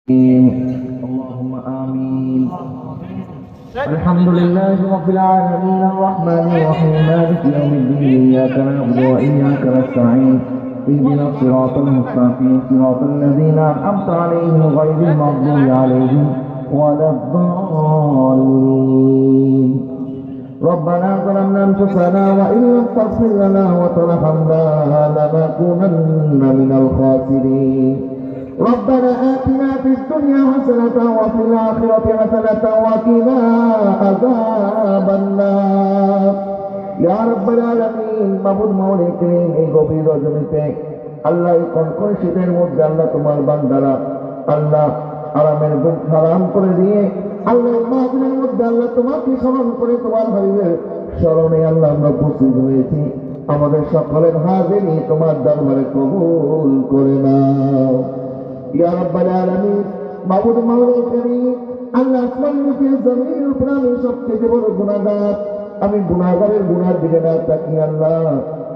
اللهم آمين. الحمد لله رب العالمين الرحمن الرحيم مالك يوم الدين إياك نعبد وإياك نستعين اهدنا الصراط المستقيم صراط الذين أنعمت عليهم غير المغضوب عليهم ولا الضالين. ربنا ظلمنا أنفسنا وإن لم تغفر لنا وترحمنا لنكونن من الخاسرين. ربنا آتنا في الدنيا حسنة وفي الآخرة حسنة وقنا عذاب النار يا رب العالمين। মাবুদ মাওলা করিম, এই গভীর রজনীতে আল্লাহ এই কনকনে শীতের মধ্যে আল্লাহ তোমার বান্দারা আল্লাহ আরামের ঘুম হারাম করে দিয়ে আল্লাহ মাহফিলের মধ্যে আল্লাহ তোমাকে স্মরণ করে তোমার হাবিবের স্মরণে আল্লাহ আমরা উপস্থিত হয়েছি। আমাদের সকলের হাজিরি তোমার দরবারে কবুল করে নাও ইয়া রাব্বাল আলামিন। মাবুদ মাওলা করিম, আল্লাহ আসমান নিচে জমিনের উপর আমি সবচেয়ে বড় গুনাহগার। আমি গুনাহগারের গুনার দিকে না তাকিয়ে আল্লাহ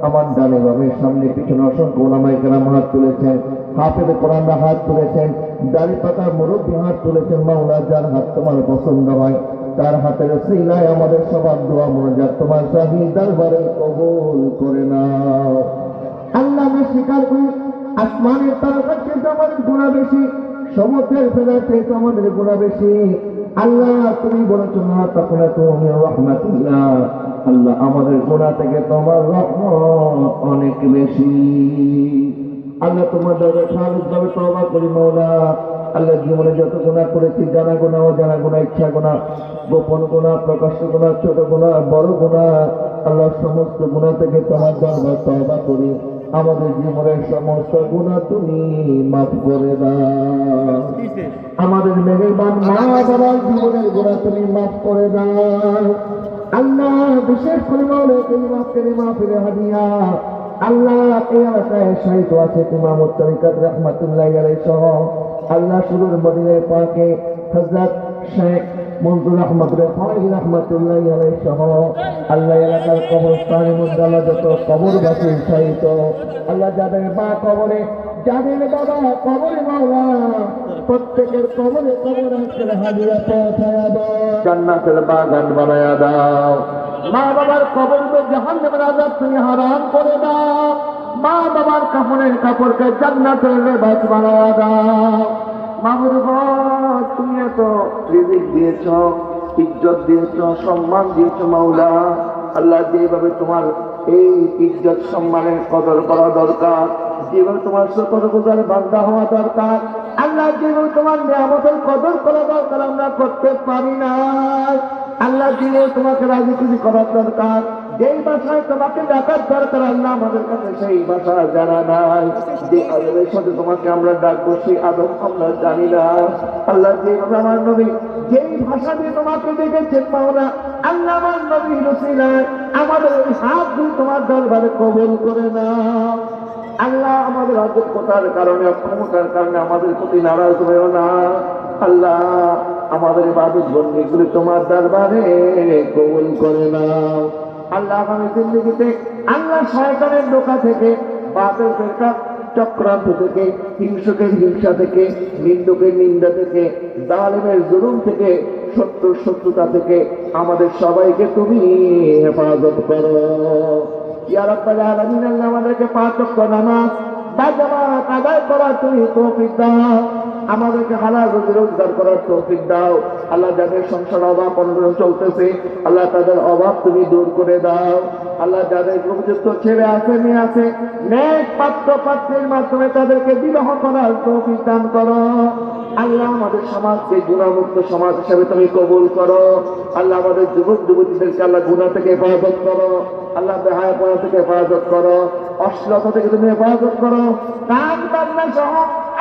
আমার ডানে বামে সামনে পিছনে অসংখ্য ওলামায়ে কেরাম হাত তুলেছেন, হাফেজে কোরআনরা হাত তুলেছেন, দাড়ি পাকা মুরব্বী হাত তুলেছেন। মাওলা যার হাত তোমার পছন্দ হয় তার হাতের সিলায় আমাদের সবার দোয়া মোনাজাত তোমার শাহী দরবারে কবুল করে নাও। আল্লাহ আমি স্বীকার করি আসমানের তারকার চেয়ে আমাদের গুনাহ বেশি, সমুদ্রের ফেনার চেয়ে আমাদের গুনাহ বেশি। আল্লাহ তুমি বলেছো না তাকনা তুমি রাহমাতুল্লাহ। আল্লাহ আমাদের গুনাহ থেকে তোমার রহমত অনেক বেশি। আল্লাহ তোমার দরবারে খালিসভাবে তওবা করি মাওলা। আল্লাহ জীবনে যত গুনাহ করেছি, জানা গুনাহ অজানা গুনাহ, ইচ্ছা গুনাহ, গোপন গুনাহ, প্রকাশ্য গুনাহ, ছোট গুনাহ, বড় গুনাহ, আল্লাহ সমস্ত গুনাহ থেকে তোমার দরবারে তওবা করি। আমাদের জীবনের সমস্ত গুনাহ তুমি মাফ করে দাও। আমাদের মেহেরবান মা বাবার জীবনের গুনাহ তুমি মাফ করে দাও আল্লাহ। বিশেষ করে মাওলা তুমি মাফ করে মাহফিলে হাদিয়া আল্লাহ এই এলাকায় শহীদ আছে ইমামুত তরিকত রাহমাতুল্লাহি আলাইহি সহ আল্লাহ সুদূর মদিনায় পাকে হযরত শেখ মনজুর আহমদ রেফাই রাহমাতুল্লাহি আলাইহি সহ আল্লাহ এলাকার কবরস্থানের মধ্যে আল্লাহ যত কবরবাসী শহীদ আল্লাহ যাদের মা কবরে, যাদের বাবা কবরে মাওলা প্রত্যেকের কবরে কবর আজকের হাদিয়া পৌঁছায়া দাও, জান্নাতের বাগান বানায়া দাও। মা বাবার কবরকে জাহান্নামের আযাব তুমি হারাম করে দাও। মা বাবার কাপড়ের কাপড়কে জান্নাতের লেবাস বানায়া দাও। মাহবুব তুমি এত রিজিক দিয়েছ, ইজ্জত দিয়েছ, সম্মান দিয়েছ মাওলা। আল্লাহ যেভাবে তোমার এই ইজ্জত সম্মানের কদর করা দরকার, যেভাবে তোমার শুকরগুজার বান্দা হওয়া দরকার, আল্লাহ যেভাবে তোমার নিয়ামতের কদর করা দরকার আমরা করতে পারি না। আল্লাহ যেভাবে তোমাকে রাজি খুশি করার দরকার, যেই ভাষায় তোমাকে ডাকার দরকার আল্লাহ আমাদের কাছে সেই ভাষা জানা নাই। যে আদবের সাথে তোমাকে আমরা ডাকবো সেই আদব আমরা জানি না। আল্লাহ যেভাবে আমার নবী যেই ভাষা দিয়ে তোমাকে ডেকেছেন মাওলা, আল্লাহ আমার নবী রসিলায় আমাদের ওই হাত দিয়ে তোমার দরবারে কবুল করে নাও। আল্লাহ আমাদের অযোগ্যতার কারণে, অক্ষমতার কারণে আমাদের প্রতি নারাজ হয়েও না। আল্লাহ আমাদের ইবাদত বন্দেগীগুলি তোমার দরবারে কবুল করে নাও। আল্লাহ আগামী জিন্দেগিতে আল্লাহ শয়তানের ধোঁকা থেকে, বাতিল ফিরকার চক্রান্ত থেকে, হিংসুকের হিংসা থেকে, নিন্দুকের নিন্দা থেকে, জালিমের জুলুম থেকে, শত্রুর শত্রুতা থেকে আমাদের সবাইকে তুমি হেফাজত করো ইয়া রাব্বাল আলামিন। আল্লাহ আমাদেরকে 5 ওয়াক্ত নামাজ বাজামাত আদায় করার তুমি তৌফিক দাও। আমাদেরকে হালাল রুজি রোজগার করার তৌফিক দাও। আল্লাহ যাদের সংসার অভাব অনটন চলতেছে আল্লাহ তাদের অভাব তুমি দূর করে দাও। আল্লাহ যাদের উপযুক্ত ছেলে আছে, মেয়ে আছে, নেক পাত্র পাত্রীর মাধ্যমে তাদেরকে বিবাহ করার তৌফিক দান করো। আল্লাহ আমাদের সমাজকে গুণামুক্ত সমাজ হিসেবে তুমি কবুল করো। আল্লাহ আমাদের যুবক যুবতীদেরকে আল্লাহ গুনাহ থেকে হেফাজত করো। আল্লাহ বেহায়াপনা থেকে হেফাজত করো, অশ্লীলতা থেকে তুমি হেফাজত করো। কান বান্না সহ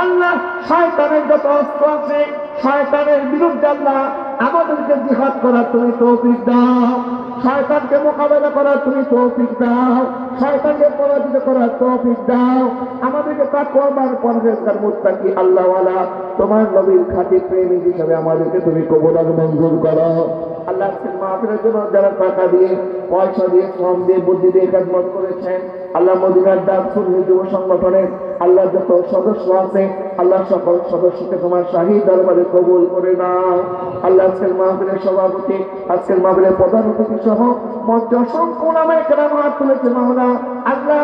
আল্লাহ শয়তানের যত অস্ত্র আছে শয়তানের বিরুদ্ধে আল্লাহ আমাদেরকে জিহাদ করার তুমি তৌফিক দাও। শয়তানকে মোকাবেলা করার তুমি তৌফিক দাও। শয়তানকে পরাজিত করার তৌফিক দাও। আমাদেরকে তাকওয়াবান পরহেজগার মুত্তাকি আল্লাহওয়ালা তোমার নবীর খাঁটি প্রেমিক হিসাবে আমাদেরকে তুমি কবুল আর মঞ্জুর করো। আল্লাহ আজকের মাহফিলের জন্য যারা টাকা দিয়ে, পয়সা দিয়ে, শ্রম দিয়ে, বুদ্ধি দিয়ে খেদমত করেছেন, আল্লাহ মদিনার দাস সুন্নি যুব সংগঠনের আল্লাহ যত সদস্য আছে, আল্লাহ সকল সদস্যকে তোমার শাহী দরবারে কবুল করে নাও। আল্লাহ আজকের মাহফিলের সভাপতি, আজকের মাহফিলের প্রধান অতিথি সহ মঞ্চ সম্পূর্ণ কেরাম হাত তুলেছে মাওলা। আল্লাহ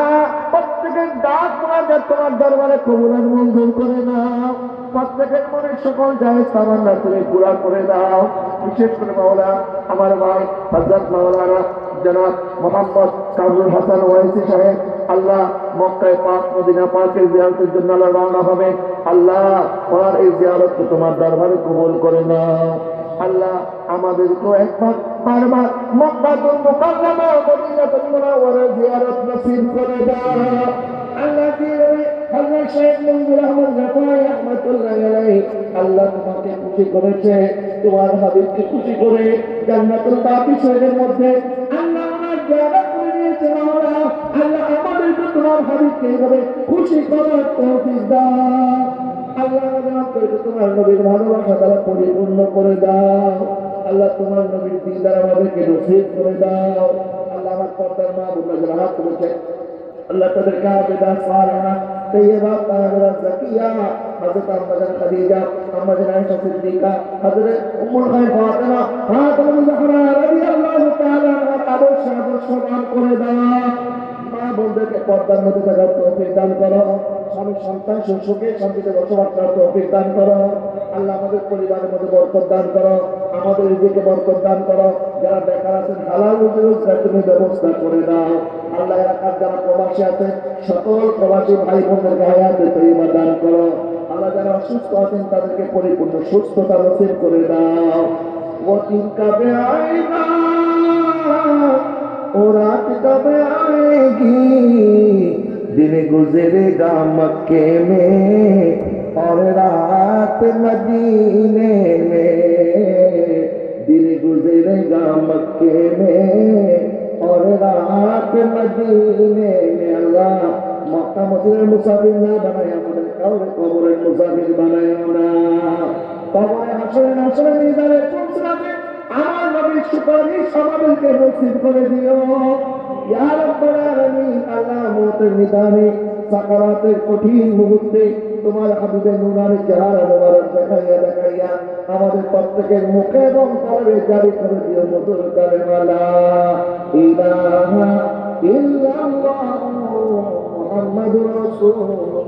প্রত্যেকের ডাক মুনাজাত তোমার দরবারে কবুল আর মঞ্জুর করে নাও। প্রত্যেকের মনে সকল জায়েজ তামান্না তুমি পুরা করে দাও। বিশেষ করে মাওলা আমার ভাই হযরত মাওলানা জনাব মোহাম্মদ কামরুল হাসান ওয়াইসি সাহেব, আল্লাহ মক্কায় পাক মদিনা পাকের জিয়ারতের জন্য আল্লাহ রওনা হবে। আল্লাহ ওনার এই জিয়ারতকে তোমার দরবারে কবুল করে নাও। আল্লাহ আমাদেরকে একবার বারবার মক্কাতুল মুকাররমা মদিনাতুল মুনাওয়ারা জিয়ারত নসিব করে দাও। আল্লাহ হযরত শেখ মঞ্জুর আহমদ জাফারি রাহমাতুল্লাহ আলাইহি, আল্লাহ তোমাকে খুশি করেছে, তোমার হাবিবকে খুশি করে জান্নাতুল বাকি শহরের মধ্যে আল্লাহ ওনার জায়গা করে দিয়েছে মাওলা। আল্লাহ আমাদেরকে তোমার হাবিবকে এইভাবে খুশি করার তৌফিক দাও। আল্লাহ আমাদেরকে তোমার নবীর ভালোবাসা দ্বারা পরিপূর্ণ করে দাও। আল্লাহ তোমার নবীর দিন দ্বারা আমাদেরকে নসিব করে দাও। আল্লাহ আমার পর্দার মা বোনরা যারা হাত তুলেছে, আল্লাহ তাদেরকে আবেদা সালেহা তৈয়বা তাহেরা জাকিয়া, হযরত আম্মাজান খাদিজা, আম্মাজান আয়েশা সিদ্দিকা, হযরত উম্মুল খায়র ফাতেমা, ফাতেমা জাহরা রাদিয়াল্লাহু তাআলা আনহা আদর্শ দান করে দাও। মা বোনদেরকে পর্দার মধ্যে থাকার তৌফিক দান করো। স্বামী সন্তান সুখে শান্তিতে বসবাস করার তৌফিক দান করো। আল্লাহ আমাদের পরিবারের মধ্যে বরকত দান করো, আমাদের রিজিকে বরকত দান করো। যারা বেকার আছেন হালাল রুজির তুমি ব্যবস্থা করে দাও। আল্লাহ এলাকার যারা প্রবাসী আছে সকল প্রবাসী ভাই বোনদেরকে হায়াতে তৈবা দান করো। আল্লাহ যারা অসুস্থ আছেন তাদেরকে পরিপূর্ণ সুস্থতা নসিব করে দাও। ও দিন কবে আয়েগা, ও রাত কবে আয়েগি, दिन गुजरेगा मक्के में और रात मदीने में, दिन गुजरेगा मक्के में और रात मदीने में। अल्लाह मक्का मदीना मुसाफिर ना बनाए, हमारे कब्र मुसाफिर बनाए ना। कब्र हाशर नाशर मिजाने पहुंचने আমার নবীর সুপারিশ আমাদেরকে নসিব করে দিও ইয়া রাব্বাল আলামিন। আল্লাহ মওতের নিদানে সাকারাতের কঠিন মুহূর্তে তোমার হাবিবের নূরানি চেহারা মোবারক দেখাইয়া আমাদের প্রত্যেকের মুখে এবং কলবে জারি করে দিও মধুর কালেমা লা ইলাহা ইল্লাল্লাহ মুহাম্মাদুর রাসূলুল্লাহ।